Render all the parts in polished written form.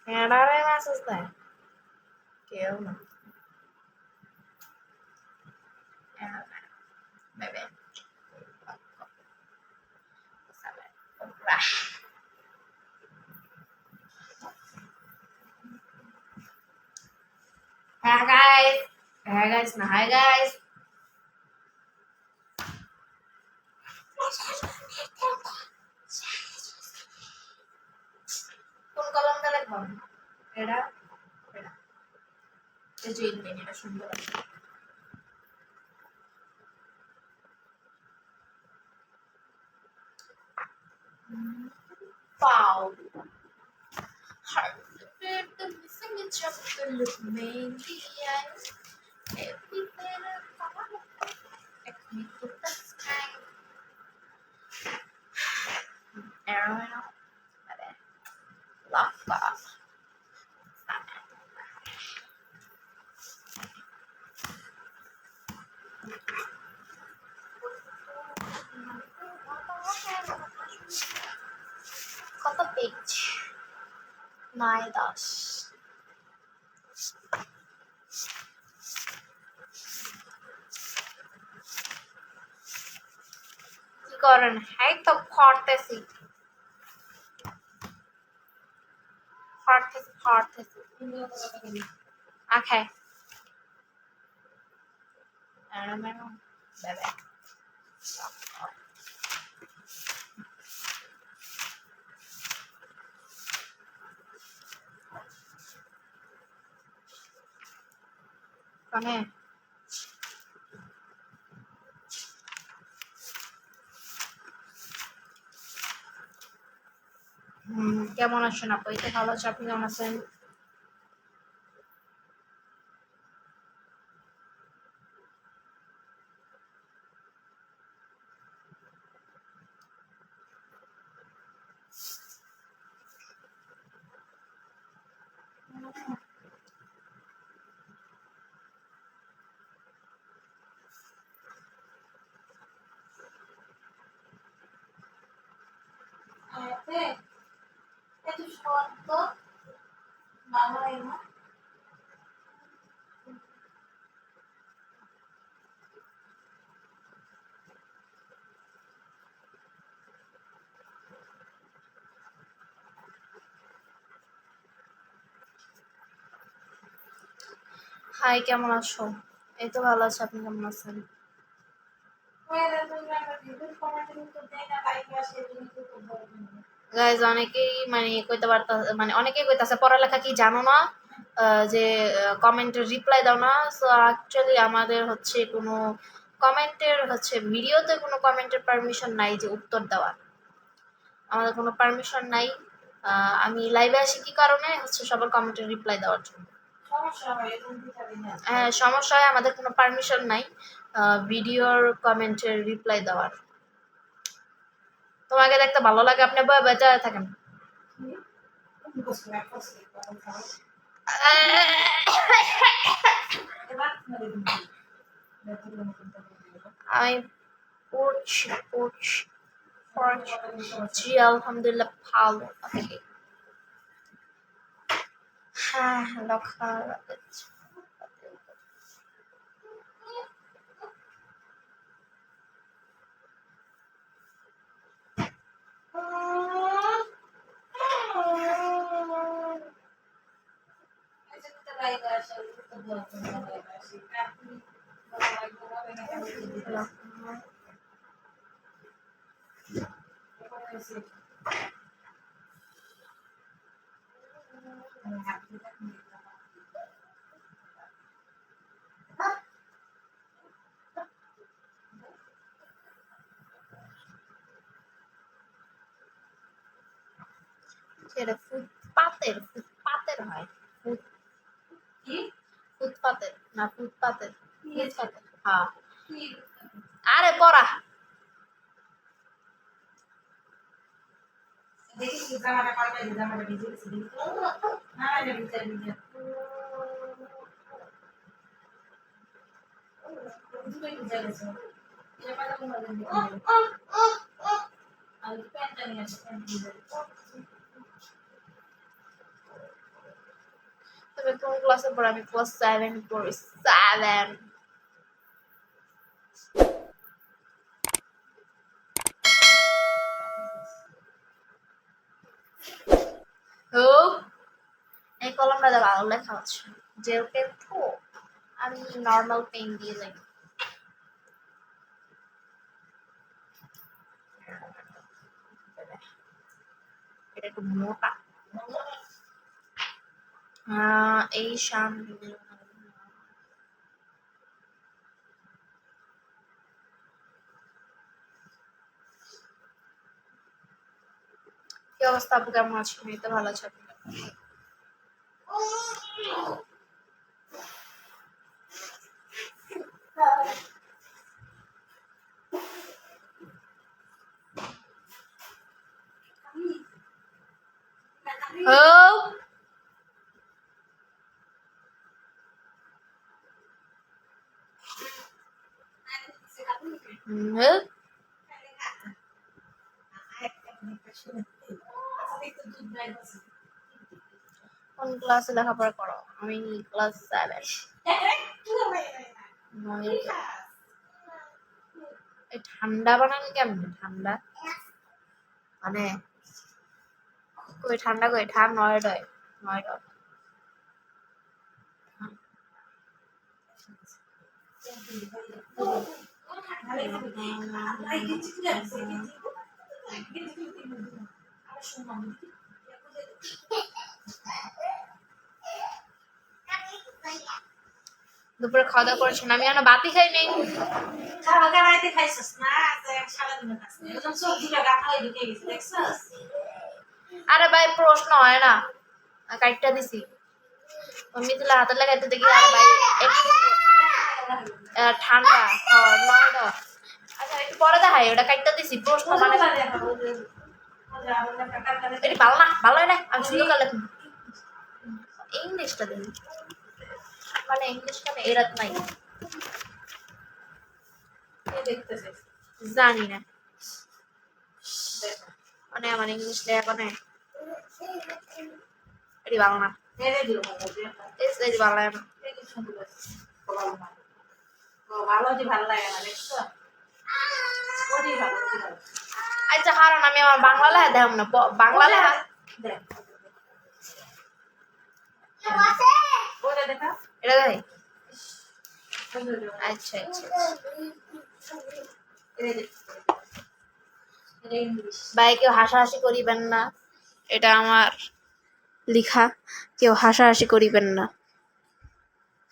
এনারে message দেয় কেউ না বেবে Hi guys. Hi guys. Nah, hi guys. কোন কলমটা লিখবো? এটা এটা এই যে এটা সুন্দর Wow. Heart beat the missing each of the look maybe everything like me to the sky. Arrow. Lava. কত পেজ 9-10 কি করেন এই তো পড়তেছি Okay. Bye-bye. Come here. কেমন আছেন আপু? এই তো ভালো আছি, আপনি কেমন আছেন? হাই, কেমন আছো? এই তো ভালো আছি, আপনি কেমন আছেন? গাইজ অনেকেই মানে কইতে পারতা মানে অনেকেই কইতাছে পড়ালেখা কি জানো না, যে কমেন্টের রিপ্লাই দাও না। সো অ্যাকচুয়ালি আমাদের হচ্ছে কোনো কমেন্টের হচ্ছে ভিডিওতে কোনো কমেন্টের পারমিশন নাই যে উত্তর দেওয়ার, আমাদের কোনো পারমিশন নাই। আমি লাইভে আসি কি কারণে হচ্ছে সবার কমেন্টের রিপ্লাই দেওয়ার জন্য। হ্যাঁ সমস্যা হয়, আমাদের কোনো পারমিশন নাই ভিডিওর কমেন্টের রিপ্লাই দেওয়ার। তোমাকে দেখতে ভালো লাগে, আপনি বয়ে বেঁচে থাকেন। আমি পড়ছি আলহামদুলিল্লাহ ভালো আছি। হ্যাঁ লেখা এটা ফুটপাতের হয় ফুটপাতের না ফুটপাতের হ্যাঁ আরে পড়া দেখি জামাটা পাল্টাই জামাটা ভিজে গেছে না না ভিজে ভিজে দুটোই ভিজে গেছে তবে কোন ক্লাসে পড়ে? আমি ক্লাস 7 পড়ি। 7। ও এই কলমটা দিয়ে ভালো লেখা হচ্ছে। জেল পেন তো আমি নর্মাল পেন দিয়ে লিখি। এটা একটু মোটা। এই সামনে কি অবস্থা? আপু কেমন আছেন? এই তো ভালো আছে। ও কোন ক্লাসে লেখাপড়া করো? আমি ক্লাস 7। এই ঠান্ডা বানান কেমন? ঠান্ডা মানে কই ঠান্ডা কই ঠান নয়ডয় নয়ডয়। দুপুরে খাওয়া দাওয়া করেছেন? আমি এখনো বাতি খাই নেই। আরে ভাই প্রশ্ন হয় না, কাইটটা দিছি মিথিলা হাতে লাগাইতে দেখি। আরে ভাই একটু ঠান্ডা নয়ডা। আচ্ছা একটু পরে দেখাই, ওটা কাইটটা দিছি প্রশ্ন মানে এটা ভালো না, ভালো না। আমি সুন্দর করে লেখুন ইংলিশটা দিন, মানে ইংলিশটা এরাত নাই জানি না, মানে আমার ইংলিশ লেখা মানে এটি ভালো না। এটি ভালো লাগে না। আচ্ছা কারণ আমি আমার বাংলা লেখা দেখাম না, বাংলা লেখা এটা দেখ। আচ্ছা আচ্ছা ভাই কেউ হাসাহাসি করিবেন না, এটা আমার লিখা, কেউ হাসাহাসি করিবেন না।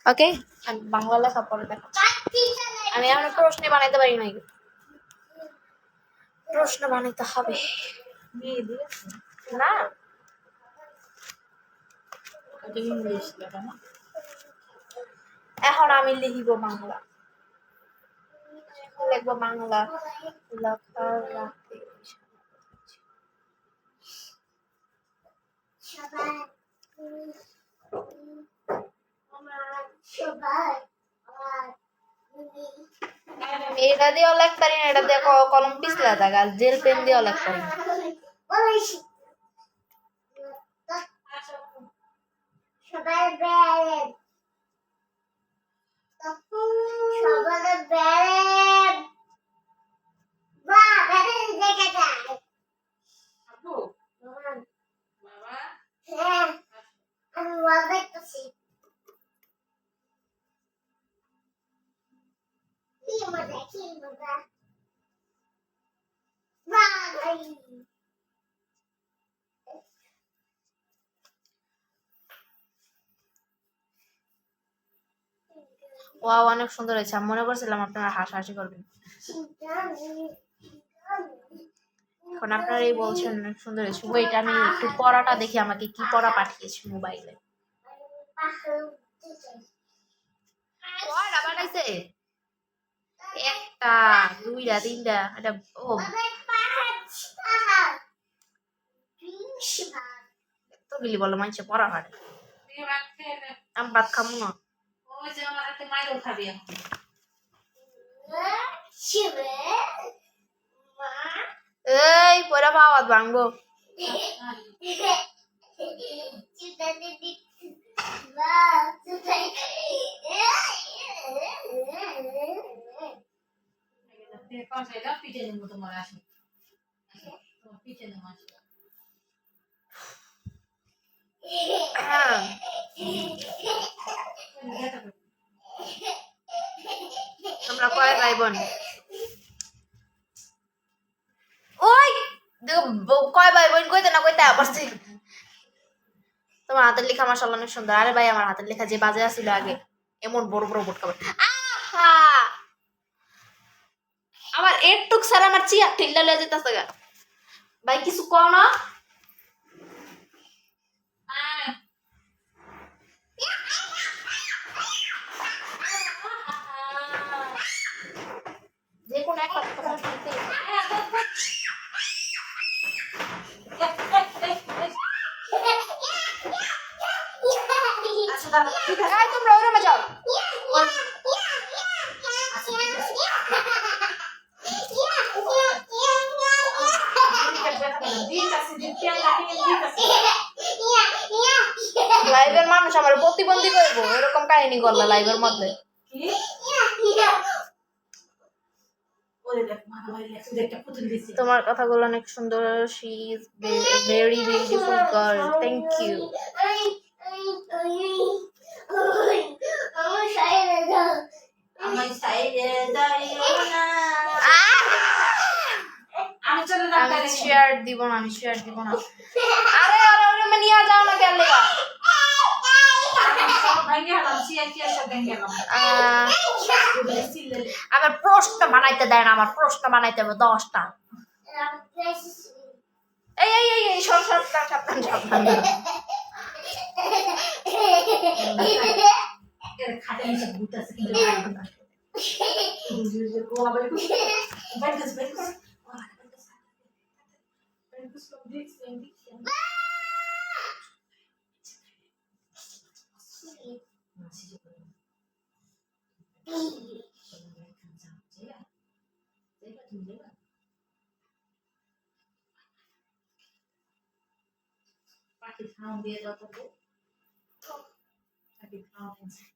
ওকে আমি বাংলা লেখা পরে দেখো। আমি এখন প্রশ্ন বানাইতে পারি নাই, প্রশ্ন বানাইতে হবে না। এখন আমি লিখিব বাংলা, লিখবো বাংলা লেখা রাখতে। এটা দিয়েও লেখতে পারি না, এটা দিয়ে কলম পিছলা থাকে, আর জেল পেন দিয়েও লেখতে পারি না। ওয়াও অনেক সুন্দর হয়েছে, আমি মনে করছিলাম আপনারা হাসাহাসি করবেন, এখন আপনারাই বলছেন অনেক সুন্দর হয়েছে। ওয়েট আমি একটু পড়াটা দেখি, আমাকে কি পড়া পাঠিয়েছে মোবাইলে। পড়া বানাইছে একটা দুইটা তিনটা, এটা ও তো গিলি বলো মানুষে পড়া হয়। আমি ভাত খাবো না। এই পরে পাওয়াত ভাঙবো। তোমরা কয় ভাই বোন? ওই কয় ভাই বোন কইতে না কইতে পারছি। তোমার হাতের লেখা মাশাআল্লাহ অনেক সুন্দর। আরে ভাই আমার হাতের লেখা যে বাজে আছিল আগে, এমন বড় বড় বোট খাবার। আহা আমার একটুক সারা আমার চিয়া টিল্লা লয়ে যেতেছে গা। ভাই কিছু কও না? যে কোন একটা কথা বলতে আচ্ছা তোমরা ওই রুমে যাও। লাইভের মানুষ আমার প্রতিবন্ধী করবো এরকম কাহিনী করলো লাইভের মধ্যে। তোমার কথাগুলো অনেক সুন্দর। She is very beautiful girl. Thank you. আমি শেয়ার দিব না, আমি শেয়ার দিব না। আরে আরে ওরে মে নিয়ে যাও না কেন লেগা? আমার প্রশ্ন বানাইতে দেয় না, আমার প্রশ্ন বানাইতে হবে 10টা। এই এই এই এই সব সাবধান সাবধান সাবধান।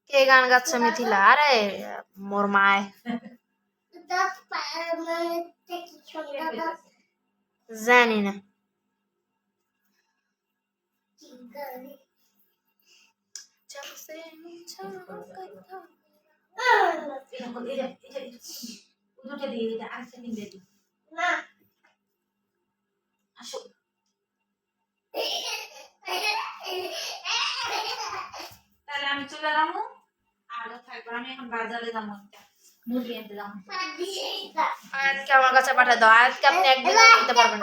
কে গান গাচ্ছে মিথিলা? আরে মোর মায় জানি না। তাহলে আমি চলে যাবো। আরো থাকবো, আমি এখন বাজারে যাবো, মুরগি আনতে যাবো। আজকে আমার কাছে পাঠা দাও। আজকে আপনি একদিন দিতে পারবেন।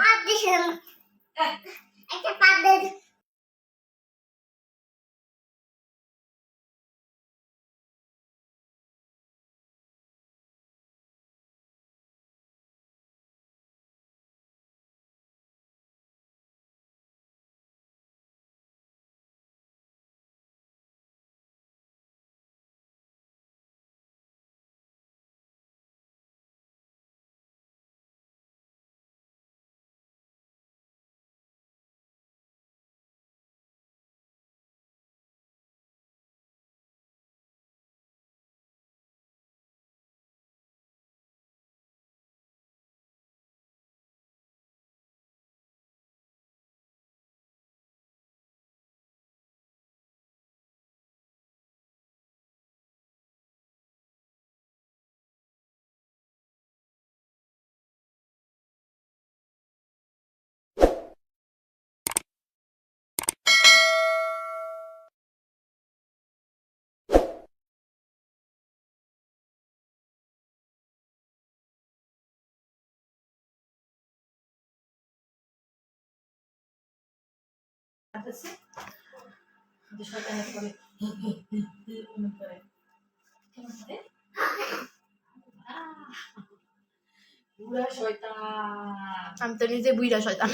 আমি তো নিজে বুইড়া শয়তান।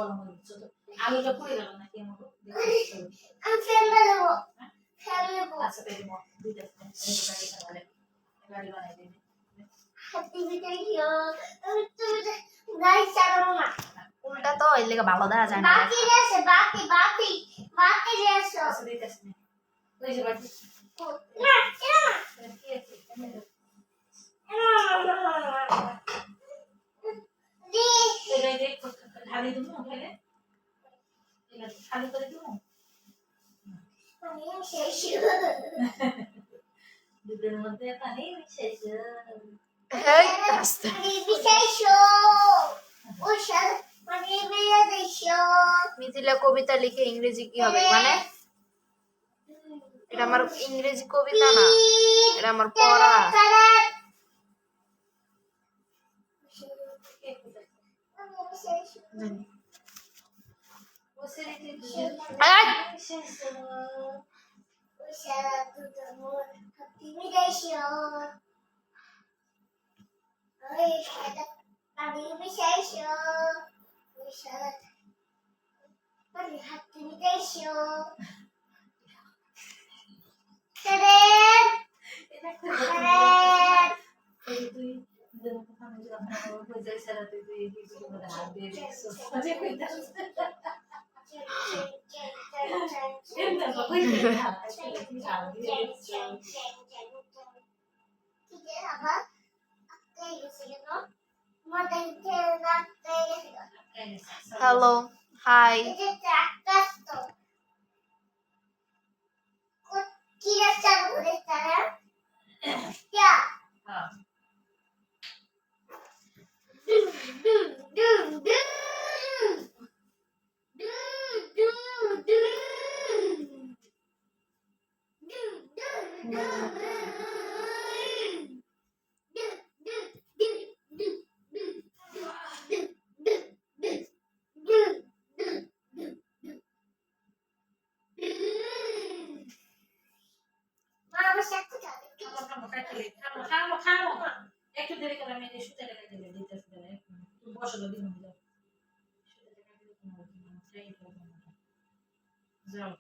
গরম হয়ে গেছে তো আলুটা পুড়ে গেল নাকি আমার আচ্ছা তাই দিব দুইটা গাড়ি বানাই দিবি উল্টা তো এর লেগে ভালো দেখা যায় না আচ্ছা দিতেছ না ওই যে বাকি কি আছে এটাই দেখ ঢালি দিব ওখানে এটা খালি করে দিব দুধের মধ্যে পানি মিশাইছো হেই আস্তে মিথিলা কবিতা লিখে ইংরেজি কি হবে মানে এটা আমার ইংরেজি কবিতা না এটা আমার পড়া জানি। আয়! হ্যালো হাই একটু দেরি করে আমি সুতে টাকা দিলে দিতেছি বসলো দিন যাও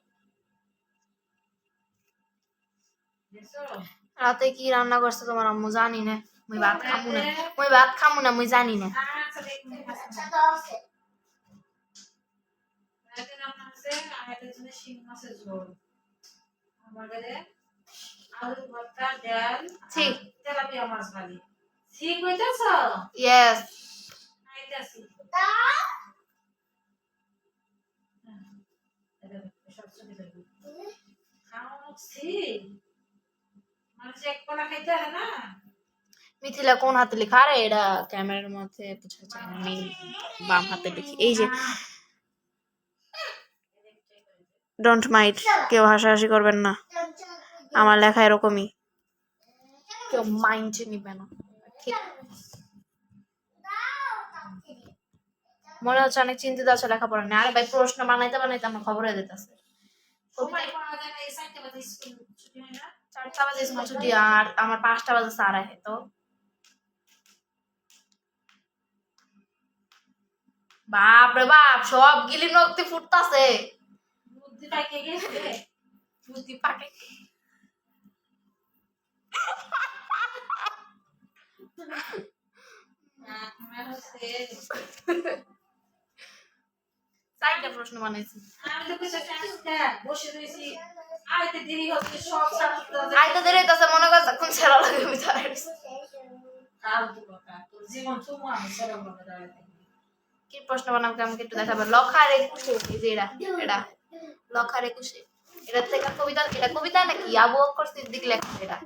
রাতে কি রান্না করছে তোমার আম্মু জানি না মুই ভাত খামু না মুই জানি না আচ্ছা দেখুন রাতে রান্না আছে আমাদের জন্য শিং মাছের ঝোল আমাদের আলু ভর্তা ডাল ঠিক তেলাপিয়া মাছ ভাজি ঠিক হইতাছ ইয়েস আইতাছি সব চলে যাবে খাওয়াচ্ছি মানুষ এক কলা খাইতে হয় না মিথিলা কোন হাতে লেখা আরে এটা ক্যামেরার মধ্যে বোঝা যায় না। আমি বাম হাতে লিখি এই যে ডোন্ট মাইন্ড কেউ হাসাহাসি করবেন না আমার লেখা এরকমই কেউ মাইন্ড নিবে না ঠিক মনে হচ্ছে অনেক চিন্তিত আছে লেখাপড়া নিয়ে আরে ভাই প্রশ্ন বানাইতে বানাইতে আমার খবর হয়ে যেতেছে সময় পাওয়া যায় না এই সাইডটা বাজে স্কুল ছুটি হয় না 4টা বাজে স্কুল ছুটি আর আমার 5টা বাজে স্যার আহে তো বাপ রে বাপ সব গিলি নক্তি ফুটতাছে বুদ্ধি পাইকে গেছে বুদ্ধি পাকে আমার হচ্ছে 4টা প্রশ্ন বানাইছি আমি তো কিছু চাচ্ছি বসে রয়েছি আইতে দেরি হচ্ছে সব ছাত্ররা আইতে দেরি হইতাছে মনে করছ কোন ছেড়া লাগে আমি দাঁড়াই রইছি। ফালতু কথা তোর জীবন তুমি আমি সরল ভাবে দাঁড়াতে কি প্রশ্ন বানাবো আমাকে একটু দেখাবে লখার 21 এই যে এটা লখার 21 এটা থেকে কবিতা এটা কবিতা নাকি আবু বকর সিদ্দিক লেখা এটা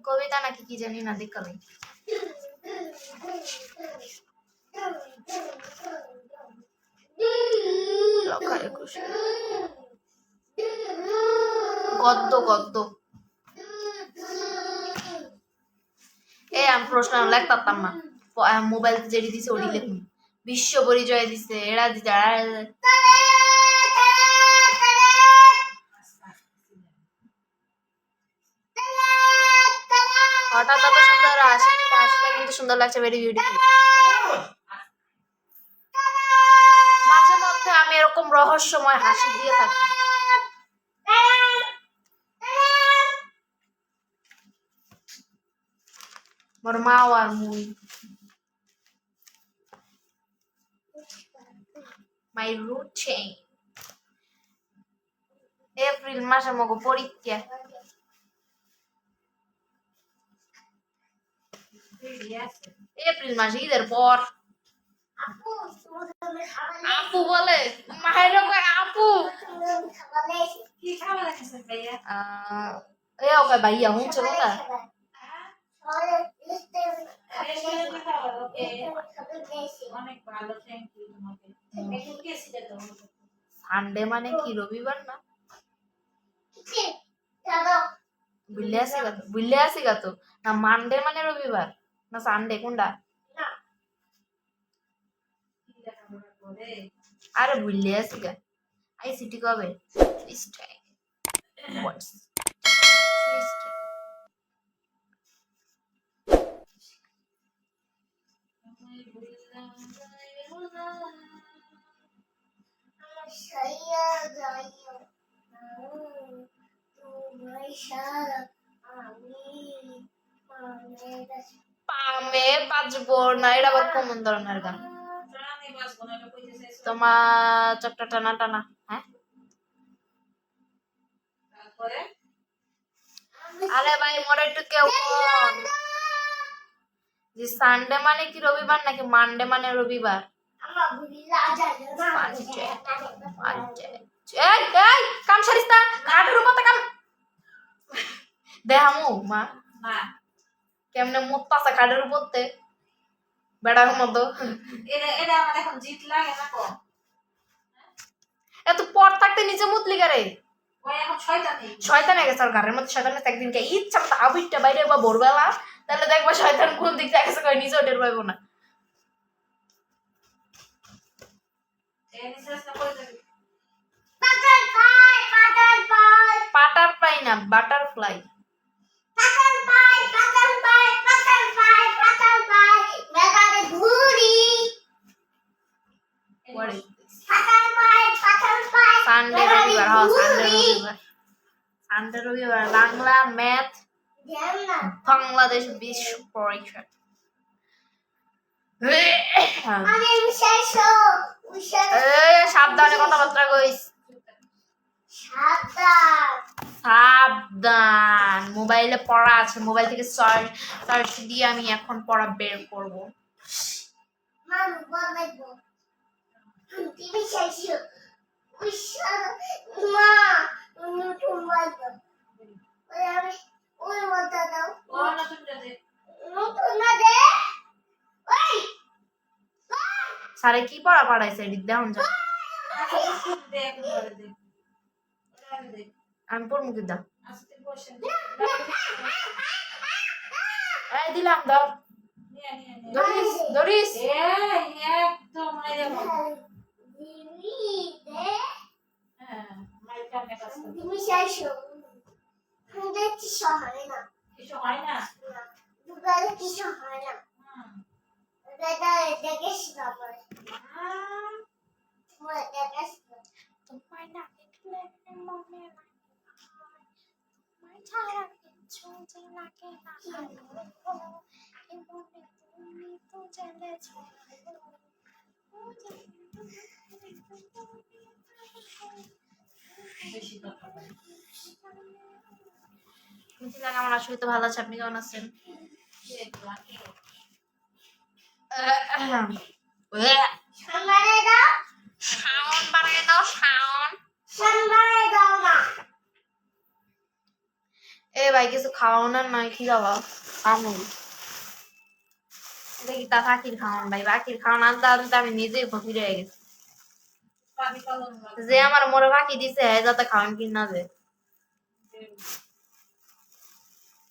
কবিতা নাকি কি জানি না দেখ আমি লখার 21 গদ্য গদ্য আমি প্রশ্ন লিখতাম না মোবাইল যেটি দিছে ওটি লিখুন বিশ্ব পরিচয় দিছে এরা দিছে হঠাৎ এত সুন্দর হাসিটা কিন্তু সুন্দর লাগছে ভেরি বিউটিফুল মাছ এরকম রহস্যময় হাসি দিয়ে থাকে। মোর মাও আর মুই মাই রুটিন এপ্রিল মাসে মগো পরীক্ষা। এপ্রিল মাসে ঈদের পর। আপু বলে মায়ের আপু কি খাবার আছে ভাইয়া? এ ওকে ভাইয়া হুঁচো কথা রেস্টুরেন্টে খাবার, ওকে। অনেক ভালো, থ্যাংক ইউ তোমাকে। একটু কেসি দে তো। সানডে মানে কি রবিবার না? বুঝলে আসি গা তো না, মানডে মানে রবিবার না সানডে কোনটা? কি খাবার করে? আরে বুঝলে আসি গা। আইসিটি কবে? Tuesday. What's Tuesday? পামে বাজবো না, এটা আবার কোন ধরনের গান? প্রাণে বাঁচবো না, এটা কইতে চাইছো? তোমার চকটা টানা টানা। হ্যাঁ তারপরে আরে ভাই মোরে একটু কেউ বল যে সানডে মানে কি রবিবার নাকি মানডে মানে রবিবার? এই এই কাম সারিস না, খাটের উপর কাম দেহামু মা না, কেমনে মুত্তাছে খাটের উপরতে বেড়ার মতো। এটা আমার এখন জিত লাগে না কো। এত পর থাকতে নিচে মুতলি গারে ওই এখন শয়তানি। শয়তান হয়ে গেছে, আর ঘরের মধ্যে শয়তান আছে। একদিনকে ইচ্ছা মতো আবিরটা বাইরে বা ভোরবেলা, তাহলে দেখবা শয়তান কোন দিক থেকে গেছে কই নিচে টের পাইবো না। বাটারফ্লাই না বাটারফ্লাই। সানডে রবিবার, হ্যাঁ সানডে রবিবার। সানডে রবিবার বাংলা ম্যাথ বাংলাদেশ বিশ্ব পরীক্ষা। সাবধানে কথাবার্তা কইস, সাবধান। মোবাইলে পড়া আছে, মোবাইল থেকে সার্চ দিয়ে আমি এখন পড়া বের করব। স্যারে কি পড়া পড়াইছে এদিক দেখান যা। আমি পড়মু কি দা এই দিলাম দাও ধরিস ধরিস। একদম কিছু হয় না। তোমায় না দেখলে মনে তোমায় ছাড়া কিছু যে লাগে না ভালো, এ মনে তুমি তো জেনেছ মিথিলা কেমন আছো? তো ভালো আছে, আপনি কেমন আছেন? শাওন বানায় দাও, শাওন। এ ভাই কিছু খাওয়ানোর নাই, কি দাও আমুল। এটা কি তা পাখির খাওয়ান ভাই? পাখির খাওয়ান আনতে আনতে আমি নিজেই ফকির হয়ে গেছি। যে আমার মোরে পাখি দিছে যাতে খাওয়ান কিনা যে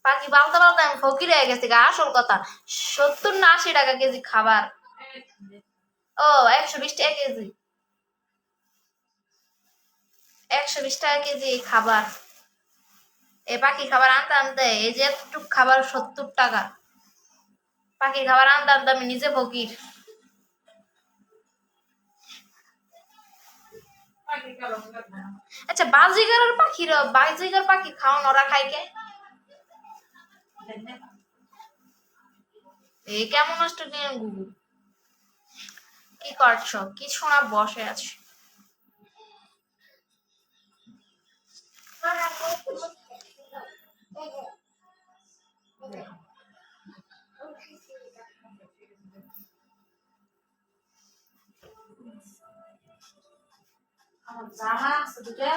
পাখি পালতে পালতে আমি ফকির হয়ে গেছি। আসল কথা 70 না 80 টাকা কেজি খাবার। ও 120 টাকা কেজি, 120 টাকা কেজি খাবার। এই পাখি খাবার আনতে আনতে এই যে এতটুক খাবার 70 টাকা। পাখি খাবার আনতে আনতে আমি নিজে ফকির। আচ্ছা বাজিগার পাখি খাওয়ান ওরা খায় কে? এই কেমন অস্ট্রেলিয়ান গুগু, কি করছো? কি শোনা বসে আছে? আমার জামা আছে দুটা,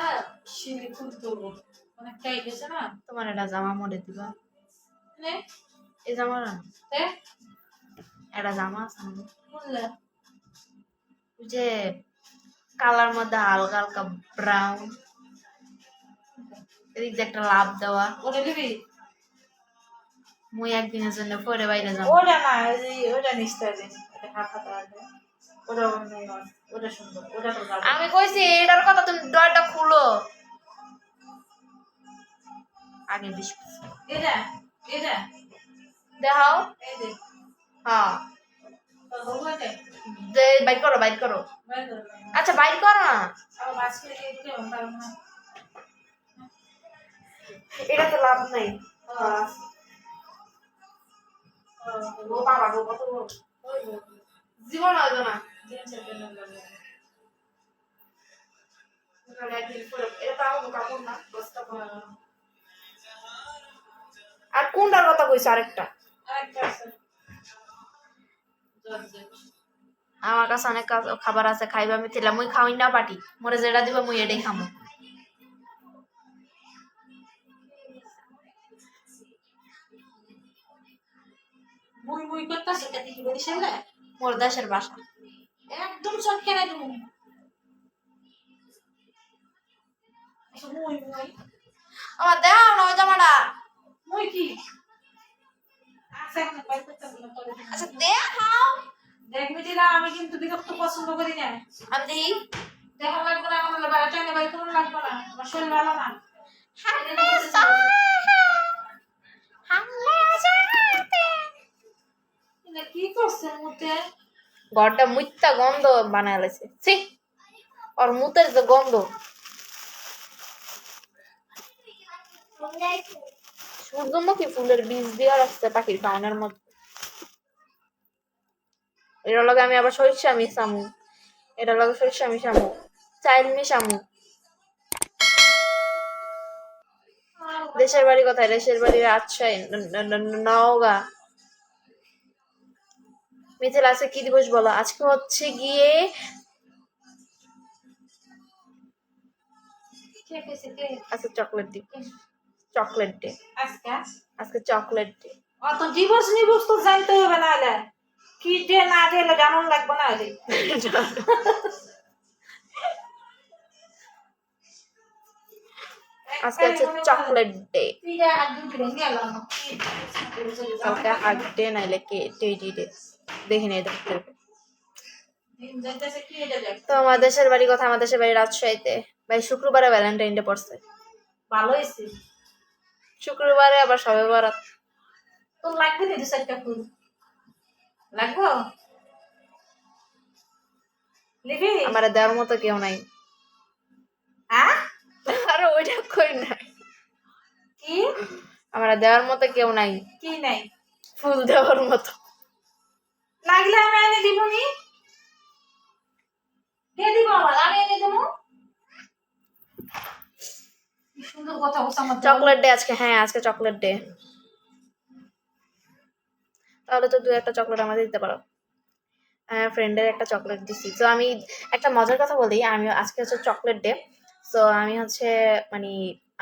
শিলি খুলতে হবো, অনেকটাই গেছে না। তোমার এটা জামা মরে দিবা, নে, এই জামা না, তে, এটা জামা আছে আমার। বুঝলে? ওই যে কালার মধ্যে হালকা হালকা ব্রাউন, এদিক দিয়ে একটা লাভ দেওয়া। ওটা দিবি? মুই একদিনের জন্য পরে বাইরে যাবো। ওটা না, ওটা নিস্তে হবে, ওটা হাতা আছে, ওটা অন্য নয়, ওটা সুন্দর, ওটা তো ভালো। আমি কইছি এটার কথা, তুমি ডরটা খুলো আগে। এটা, এটা, দেখাও। এই যে, হ্যাঁ, তোর বউ আছে? বাইর করো বাইর করো। বাইর করে দাও। আচ্ছা বাইর করো না, আবার বাঁচতে গিয়ে কেমন পারবো না। এটা তো লাভ নাই। ও বাবা গো, কত বড়। ওই গো, জীবন হইতো না। জিনিসের জন্য লাগে। এটা তো আমার কাপড় না, বস্তা পরা। আর কোনটার কথা কইছ? আরেকটা আরেকটা আছে। জর্জেট। আমার কাছে অনেক খাবার আছে, খাইবা আমি তিলা মুই খাওই না পাটি, মোরে যেটা দিবা মুই এটাই খামো। মুই মুই করতেছে, এটা কি বলিস না? মোর দেশের ভাষা। একদম চটকে নাই তুমি। মুই মুই আমার দেখাও না ওই জামাটা। মুই কি? আচ্ছা এখন বাইর করতে বলো পরে। আচ্ছা দেখাও। দেখবি দিলা, আমি কিন্তু বিরক্ত পছন্দ করি না। আমি দেখি। দেখা লাগবে না, আমার বাড়িটা এনে বাইর করুন লাগবে না, আমার শরীর ভালো না। এটা কি করছে মুতে? ঘরটা মুইত্তা গন্ধ বানায় লাইছে, ছি ওর মুতের যে গন্ধ। সূর্যমুখী ফুলের বীজ দিয়া রাখছে পাখির খাওয়ানোর মধ্যে। এটার লগে আমি আবার সরিষা মিশামু, এটার লগে সরিষা মিশামু, চাইল মিশামু। দেশের বাড়ি কোথায়? দেশের বাড়ি রাজশাহী, নওগাঁ। মিথিলা আজকে কি দিবস বলো? আজকে হচ্ছে গিয়ে কে কইছে কে? আজকে চকলেট ডে। চকলেট ডে আজকে আজকে চকলেট ডে। অত দিবস নিবস তো জানতে হবে না, হলে কি ডে না ডে জানান লাগবে না। হলে আজকে হচ্ছে চকলেট ডে। কালকে হাগ ডে নাইলে কে টেডি ডে, দেখি নাই দেখতে হবে। তো আমার দেশের বাড়ি কথা, আমার দেশের বাড়ি রাজশাহীতে। ভাই শুক্রবারে ভ্যালেন্টাইন ডে পড়ছে। ভালো হয়েছে। শুক্রবারে আবার সবে বরাত। তো লাগবে না 2-4টা ফুল? লাগবো? নিবি? আমার দেওয়ার মতো কেউ নাই। হ্যাঁ? আরে ওইটা কই নাই। কি? আমার দেওয়ার মতো কেউ নাই। কি নাই? ফুল দেওয়ার মতো। লাগলে আমি এনে দিব নি? কে দিব আমার? আমি এনে দেবো? কি সুন্দর কথা বলছ আমার। চকলেট ডে আজকে, হ্যাঁ আজকে চকলেট ডে। তাহলে তো 2-1টা চকলেট আমাদের দিতে পারো। ফ্রেন্ডের একটা চকলেট দিছি। তো আমি একটা মজার কথা বলি, আমি আজকে হচ্ছে চকলেট ডে। তো আমি হচ্ছে মানে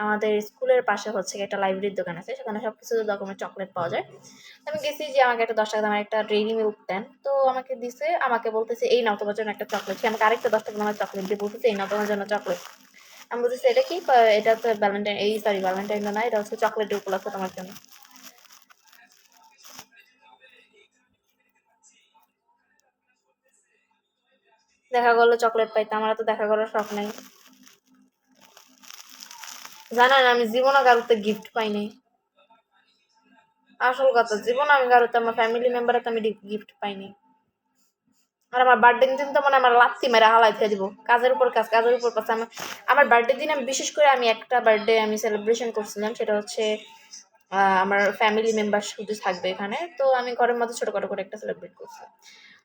আমাদের স্কুলের পাশে হচ্ছে একটা লাইব্রেরির দোকান আছে, সেখানে সব কিছু রকমের চকলেট পাওয়া যায়। আমি গেছি যে আমাকে একটা 10 টাকা দামের একটা ডেইরি মিল্ক দেন, তো আমাকে দিছে, আমাকে বলতেছে এই নাও তোমার জন্য একটা চকলেট। সে আমাকে আরেকটা 10 টাকা দামের চকলেট দিয়ে বলতেছে এই নাও তোমার জন্য চকলেট। আমি বলতেছি এটা কি? এটা হচ্ছে ভ্যালেন্টাইন, এই সরি ভ্যালেন্টাইন না, এটা হচ্ছে চকলেট ডে উপলক্ষে তোমার জন্য। দেখা করলে চকলেট পাইতাম, আমার তো দেখা করার শখ নাই। জানেন আমি জীবনে কারোতে গিফট পাইনি। আসল কথা, জীবনে আমি কারোতে আমার ফ্যামিলি মেম্বারে তো আমি গিফট পাইনি। আর আমার বার্থডে দিন তো মানে আমার লাত্তি মেরে হালাই খেয়ে দিব, কাজের উপর কাজ, কাজের উপর কাজ। আমার বার্থডে দিন আমি বিশেষ করে আমি একটা বার্থডে আমি সেলিব্রেশন করছিলাম, সেটা হচ্ছে আমার ফ্যামিলি মেম্বার শুধু থাকবে এখানে, তো আমি ঘরের মধ্যে ছোটখাটো করে একটা সেলিব্রেট করছিলাম।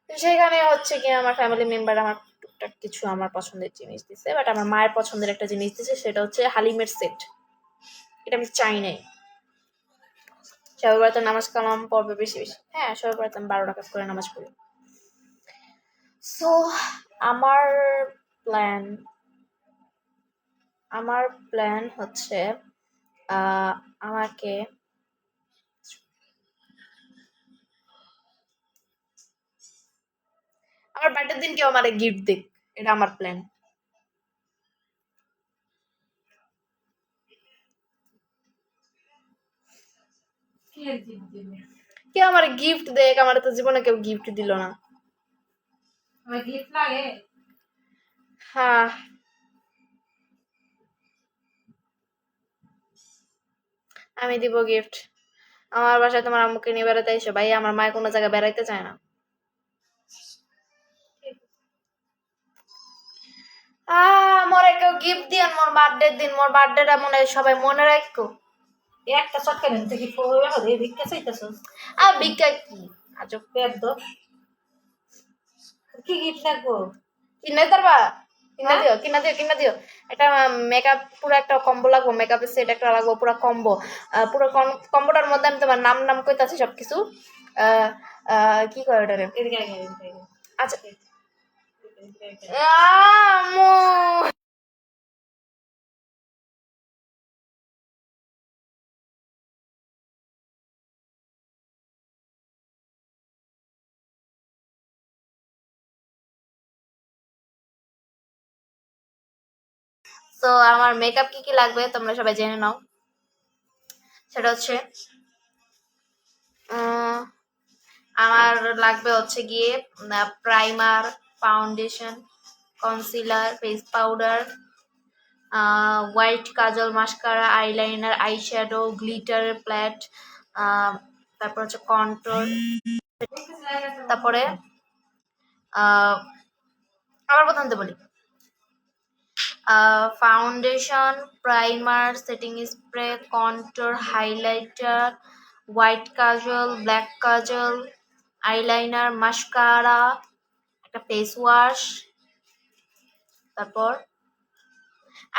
তো সেখানে হচ্ছে কি আমার ফ্যামিলি মেম্বার আমার টুকটাক কিছু আমার পছন্দের জিনিস দিছে, বাট আমার মায়ের পছন্দের একটা জিনিস দিছে, সেটা হচ্ছে হালিমের সেট। এটা আমি চাই নাই। সবাই বাড়িতে নামাজ কালাম পড়বে বেশি বেশি, হ্যাঁ সবাই বাড়িতে আমি 12 রাকাত করে নামাজ পড়ি। সো আমার প্ল্যান আমার প্ল্যান হচ্ছে আমাকে আমার বার্থডের দিন কেউ আমারে গিফট দিক, এটা আমার প্ল্যান। কি আর gift দিবে? কেউ আমার গিফট দেখ, আমার তো জীবনে কেউ গিফট দিল না। আমার gift লাগে? হ্যাঁ, আমি দিব গিফট। আমার বাসায় তোমার আম্মুকে নিয়ে বেড়াতে এসো ভাই, আমার মায়ের কোনো জায়গায় বেড়াইতে চায় না। মোরে কেউ গিফট দিয়েন মোর বার্থডের দিন, মোর বার্থডেটা মনে হয় সবাই মনে রাখো। এই একটা চটকা নিন থেকে পড়বে হবে ভিক্ষা চাইতেছস। আর ভিক্ষা কি আজব পেট দো। কি gift লাগবো? কিনে পারবা? কিনা হ্যাঁ? দিও, কিনা দিও, কিনা দিও। একটা মেকআপ, পুরো একটা কম্বো লাগবো, মেকআপের সেট একটা লাগবো, পুরো কম্বো। পুরো কম্বোটার মধ্যে আমি তোমার নাম নাম কইতাছি সবকিছু। আহ, কি কয় ওটারে? এদিকে আগে, এদিকে আগে। আচ্ছা। এদিকে আগে। আম্মু। তো আমার মেকআপ কি কি লাগবে তোমরা সবাই জেনে নাও। সেটা হচ্ছে উম, আমার লাগবে হচ্ছে গিয়ে primer, foundation, concealer, face powder, white kajal, mascara, eyeliner, eyeshadow, glitter palette, তারপর হচ্ছে কন্ট্রোল, তারপরে আবার প্রথম বলি foundation, primer, setting spray, control, highlighter, white kajal, black kajal, eyeliner, mascara, একটা ফেস ওয়াশ, তারপর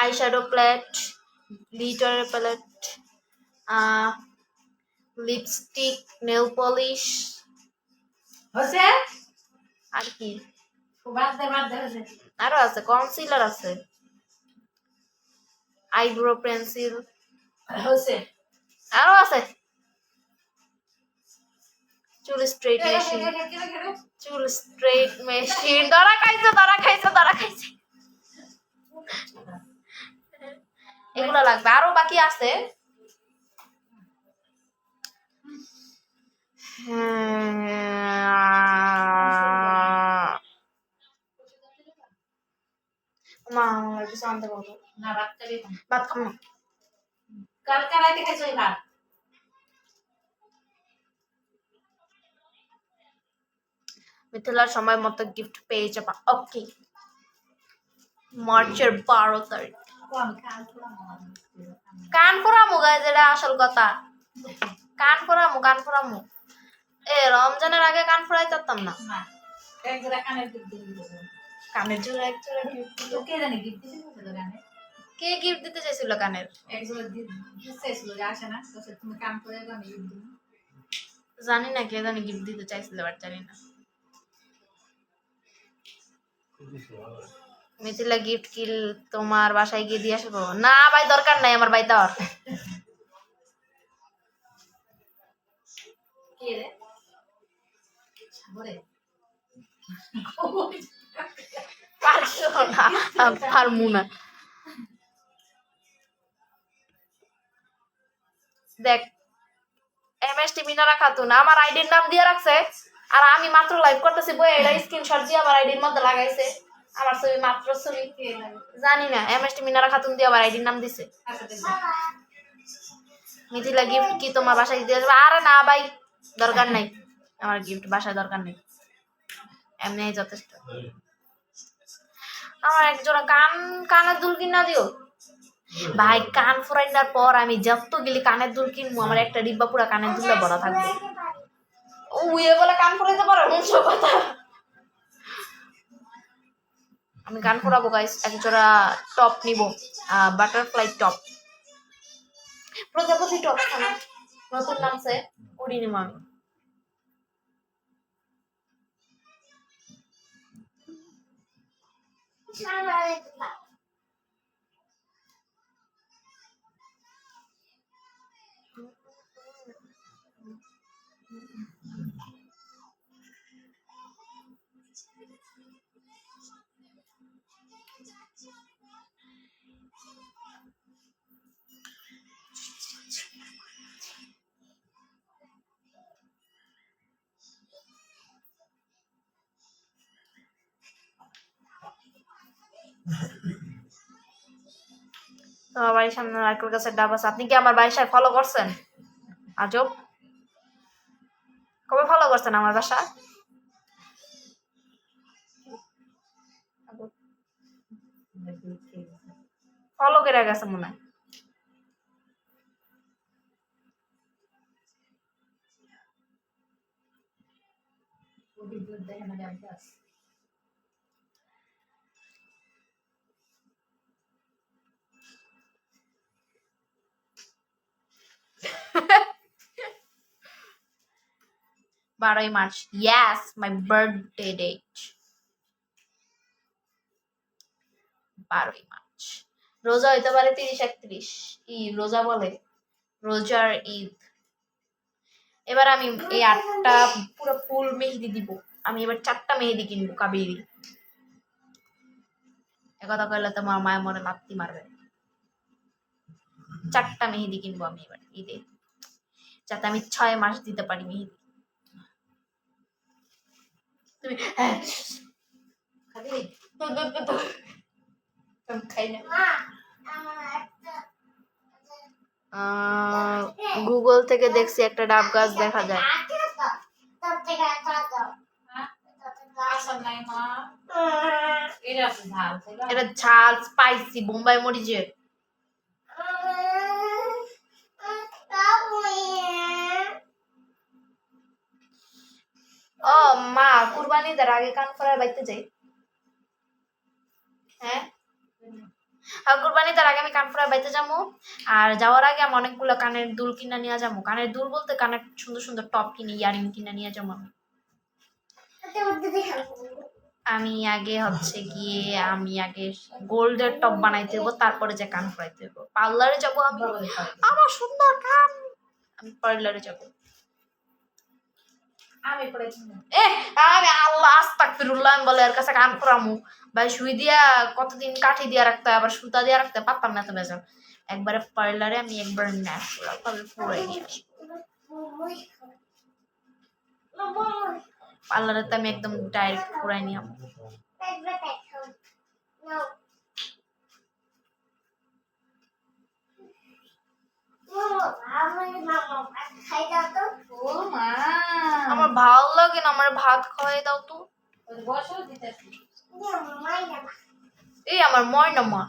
eyeshadow palette, glitter palette, lipstick, nail polish, হচ্ছে? আর কি বাদ দে হচ্ছে। আরো আছে, কনসিলার আছে, আইব্রো পেন্সিল হচ্ছে। আরো আছে, চুল স্ট্রেট মেশিন, চুল স্ট্রেট মেশিন। ধরা খাইছে, ধরা খাইছে, ধরা খাইছে। এগুলো লাগবে, আরো বাকি আছে। মা আমার কিছু আনতে বলবো। না ভাত খাবি না। ভাত খাম না। কালকে রাতে খাইছো এই ভাত? মিথিলার সময় মতো গিফট পেয়ে যাবা। ওকে, মার্চের 12 তারিখ। আমি কাল পুরা মনে কান ফোরামু গায়ে, যেটা আসল কথা। কান ফোরামু, কান ফোরামু। রমজানের আগে কান ফোরাই পারতাম না। না এক জোড়া কানের gift দিয়ে দিল। কানের জোড়া এক জোড়া গিফট দিল। তো কে জানে gift দিতে কত কানে? কে গিফট দিতে চাইছিল কানের? এক জোড়া দিতেছিল যে আসে না তো তুমি কাম করে আমি gift দিই। জানি না কে জানি গিফট দিতে চাইছিল, বাট জানি না। মিথিলা গিফট কি তোমার বাসায় গিয়ে দিয়ে আসবো? না ভাই, দরকার নাই আমার ভাই দেওয়ার। কে রে? বলে পারছো না, পারমু না। দেখ, এমএসটি মিনারা খাতুন আমার আইডির নাম দিয়ে রাখছে, আর আমি মাত্র লাইভ করতেছি বই, এটা স্ক্রিনশট দিয়ে আমার আইডির মধ্যে লাগাইছে। আমার ছবি, মাত্র ছবি। কে লাগে? জানি না, এমএসটি মিনারা খাতুন দিয়ে আমার আইডির নাম দিছে। আচ্ছা দেখো। মিথিলা গিফট কি তোমার বাসায় দিয়ে যাবে? আরে না ভাই, দরকার নাই, আমার গিফট বাসায় দরকার নেই। এমনি যথেষ্ট। আমার একজোড়া কানের দুল কিনা দিও ভাই। কান ফুরাইনার পর আমি যত গেলি কানের দুল কিনবো, আমার একটা ডিব্বা পুরা কানের দুলে ভরা থাকবে। ও উয়ে বলে কান ফুরাইতে পারো সব কথা। আমি কান ফুরাবো গাইস, একজোড়া টপ নিব, বাটারফ্লাই টপ, প্রজাপতি টপ না, নতুন নামছে, ওড়ি নিব আমি। তোমার বাড়ির সামনে নারকেল গাছের ডাব আছে। আপনি কি আমার বাসায় ফলো করছেন? আজব, কবে ফলো করছেন আমার বাসা? ফলো করে গেছে মনে হয়। বারোই March, yes, my birthday date. 12ই মার্চ। রোজা হইতে পারে 30-31, ঈদ রোজা বলে, রোজার ঈদ। এবার আমি এই 8টা পুরো ফুল মেহেদি দিব। আমি এবার 4টা মেহেদি কিনবো কাবেরি। একথা কইলে তো আমার মায়ের মনে লাত্তি মারবে। 4টা মেহেদি কিনবো আমি এবার ঈদে, যাতে আমি 6 মাস দিতে পারি মেহেদি। তুমি খাই না। গুগল থেকে দেখছি একটা ডাব গাছ দেখা যায়। এটা ঝাল স্পাইসি বোম্বাই মরিচের। ও মা, কুরবানিদের আগে কান ফরার বাইতে যাই। হ্যাঁ, কুরবানিদের আগে আমি কান ফরার বাইতে যাবো। আর যাওয়ার আগে আমি অনেকগুলো কানের দুল কিনা নিয়ে যাবো। কানের দুল বলতে কানের সুন্দর সুন্দর টপ কিনে, ইয়ারিং কিনা নিয়ে যাবো আমি। আমি আগে হচ্ছে গিয়ে গোল্ডের টপ বানাইতে হইব, তারপরে যে কান ফরাইতে হইব। পার্লারে যাবো আমি, আমার সুন্দর কান, আমি পার্লারে যাবো। আমি আল্লাহ আস্তাগফিরুল্লাহ বলে এর কাছে কান ফরামু ভাই। সুই দিয়া কতদিন কাঠি দিয়া রাখতে হয়, আবার সুতা দিয়া রাখতে হয়, পারতাম না তো বেজাল। একবারে পার্লারে আমি একবার ন্যাচারাল ভাবে ফুরাই নিয়ে আসি। পার্লারে তো আমি একদম ডাইরেক্ট ফুরাই নিয়ে আসবো। আমার ভালো লাগে না, আমার ভাত খাওয়াই দাও তো। এই আমার ময়না মা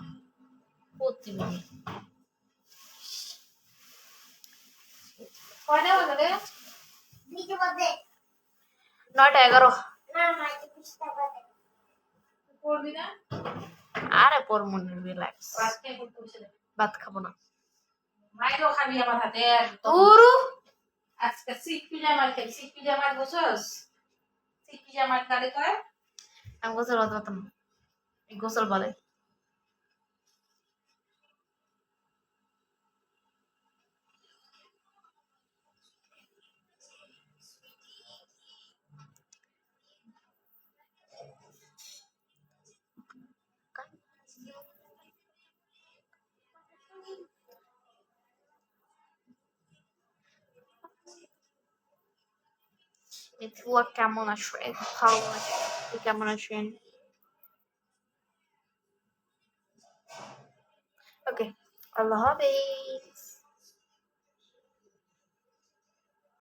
প্রতিদিন। কয়টা বাজে? 9টা 11। পড়বি না? আরে পর মনে রিল্যাক্স। ভাত খাবো না। মাইরও খাবি আমার হাতে। উরু আজকে সিট পিজামার খাবি। সিট পিজামার বসস? সিট পিজামার কারে কয়? আমি গোসল বলতে পারতাম না, গোসল বলে। মিথিলা কেমন আছো? ভালো আছি, তুই কেমন আছেন? ওকে, আল্লাহ হাফেজ।